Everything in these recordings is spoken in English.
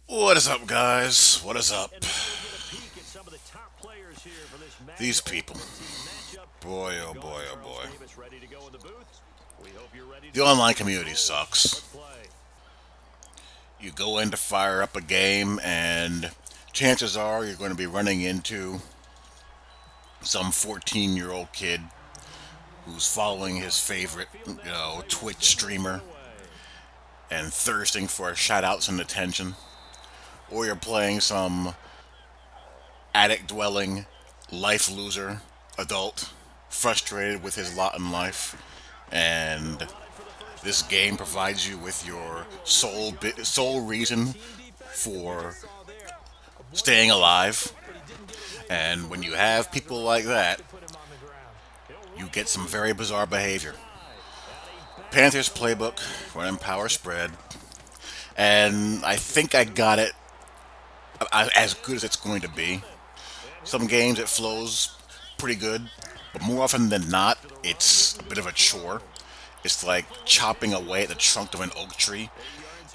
What is up, guys? What is up? These people. Boy, oh boy, oh boy. The online community sucks. You go in to fire up a game, and chances are you're going to be running into some 14-year-old kid who's following his favorite, Twitch streamer and thirsting for shoutouts and attention. Or you're playing some attic dwelling, life loser, adult, frustrated with his lot in life, and this game provides you with your sole reason for staying alive. And when you have people like that, you get some very bizarre behavior. Panthers playbook, running power spread, and I think I got it as good as it's going to be. Some games it flows pretty good, but more often than not, it's a bit of a chore. It's like chopping away at the trunk of an oak tree.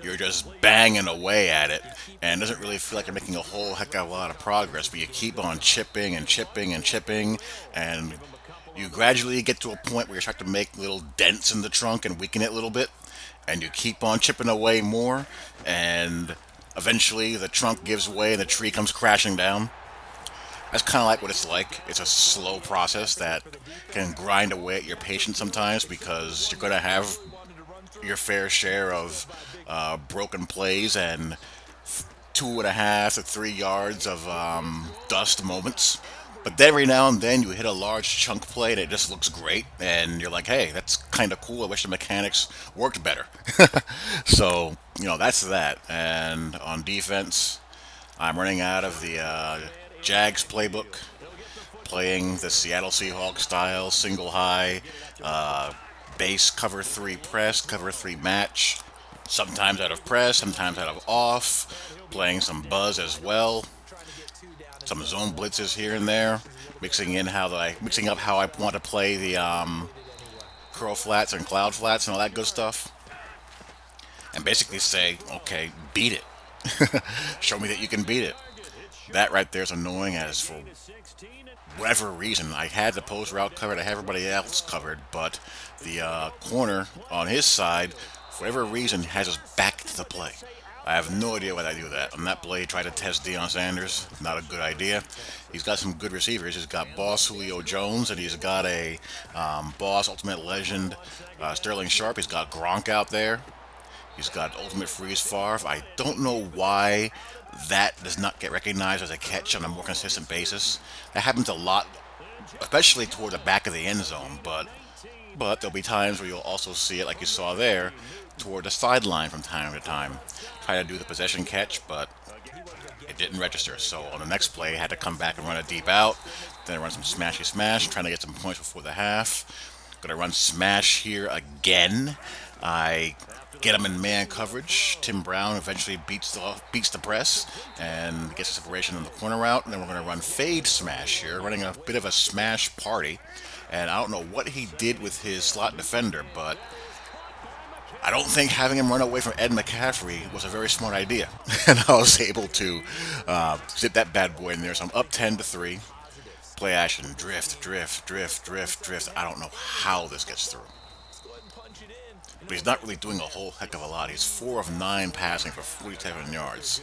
You're just banging away at it, and it doesn't really feel like you're making a whole heck of a lot of progress, but you keep on chipping and chipping and chipping, and you gradually get to a point where you start to make little dents in the trunk and weaken it a little bit, and you keep on chipping away more, and eventually the trunk gives way and the tree comes crashing down. That's kind of like what it's like. It's a slow process that can grind away at your patience sometimes because you're going to have your fair share of broken plays and 2.5 to 3 yards of dust moments. But then every now and then you hit a large chunk play and it just looks great, and you're like, hey, that's kind of cool. I wish the mechanics worked better. So, that's that. And on defense, I'm running out of the Jags playbook, playing the Seattle Seahawks style, single high, base cover three press, cover three match, sometimes out of press, sometimes out of off, playing some buzz as well, some zone blitzes here and there, mixing up how I want to play the curl flats and cloud flats and all that good stuff, and basically say, okay, beat it. Show me that you can beat it. That right there is annoying as for whatever reason. I had the post route covered, I had everybody else covered, but the corner on his side, for whatever reason, has his back to the play. I have no idea why I do that. On that play, try to test Deion Sanders. Not a good idea. He's got some good receivers. He's got Boss Julio Jones, and he's got a Boss Ultimate Legend Sterling Sharp. He's got Gronk out there. He's got Ultimate Freeze Favre. I don't know why that does not get recognized as a catch on a more consistent basis. That happens a lot, especially toward the back of the end zone. But there'll be times where you'll also see it, like you saw there, toward the sideline from time to time. Try to do the possession catch, but it didn't register. So on the next play, I had to come back and run a deep out. Then I run some smashy smash, trying to get some points before the half. Gonna run smash here again. I get him in man coverage. Tim Brown eventually beats the press and gets the separation on the corner route. And then we're going to run fade smash here, running a bit of a smash party. And I don't know what he did with his slot defender, but I don't think having him run away from Ed McCaffrey was a very smart idea. And I was able to zip that bad boy in there. So I'm up 10-3. Play action, drift, drift, drift, drift, drift. I don't know how this gets through. But he's not really doing a whole heck of a lot. He's 4 of 9 passing for 47 yards.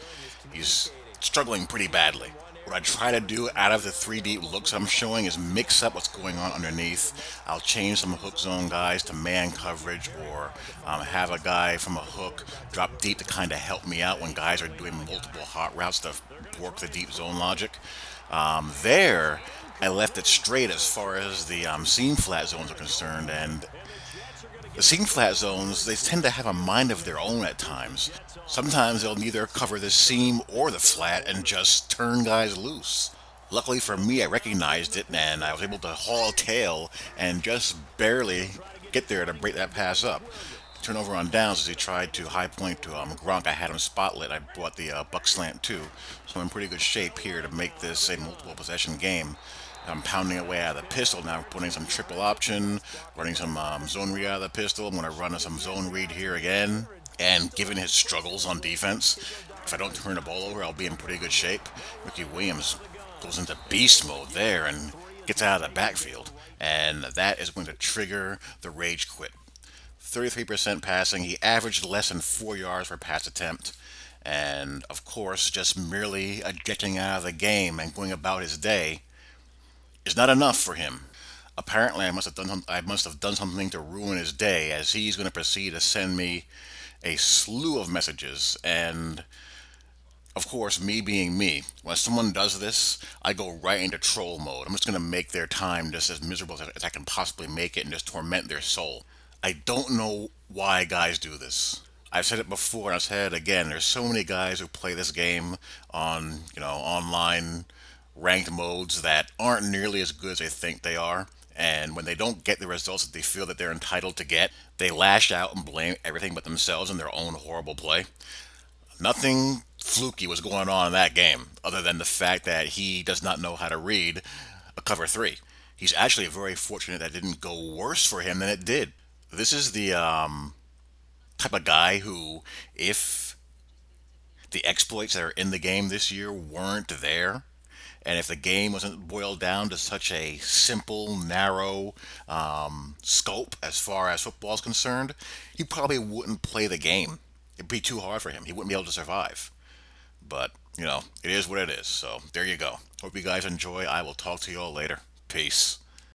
He's struggling pretty badly. What I try to do out of the 3 deep looks I'm showing is mix up what's going on underneath. I'll change some hook zone guys to man coverage, or have a guy from a hook drop deep to kind of help me out when guys are doing multiple hot routes to work the deep zone logic. There, I left it straight as far as the seam flat zones are concerned, and the seam flat zones, they tend to have a mind of their own at times. Sometimes they'll neither cover the seam or the flat and just turn guys loose. Luckily for me, I recognized it and I was able to haul tail and just barely get there to break that pass up. Turnover on downs as he tried to high point to Gronk. I had him spotlit. I brought the buck slant too, so I'm in pretty good shape here to make this a multiple possession game. I'm pounding away out of the pistol now, putting some triple option, running some zone read out of the pistol. I'm going to run some zone read here again. And given his struggles on defense, if I don't turn the ball over, I'll be in pretty good shape. Ricky Williams goes into beast mode there and gets out of the backfield. And that is going to trigger the rage quit. 33% passing. He averaged less than 4 yards per pass attempt. And of course, just merely ejecting out of the game and going about his day is not enough for him. Apparently, I must have done something to ruin his day, as he's going to proceed to send me a slew of messages. And of course, me being me, when someone does this, I go right into troll mode. I'm just going to make their time just as miserable as I can possibly make it and just torment their soul. I don't know why guys do this. I've said it before and I've said it again. There's so many guys who play this game on, online ranked modes that aren't nearly as good as they think they are. And when they don't get the results that they feel that they're entitled to get, they lash out and blame everything but themselves and their own horrible play. Nothing fluky was going on in that game other than the fact that he does not know how to read a cover three. He's actually very fortunate that it didn't go worse for him than it did. This is the type of guy who, if the exploits that are in the game this year weren't there, and if the game wasn't boiled down to such a simple, narrow scope as far as football is concerned, he probably wouldn't play the game. It'd be too hard for him. He wouldn't be able to survive. But, it is what it is. So there you go. Hope you guys enjoy. I will talk to you all later. Peace.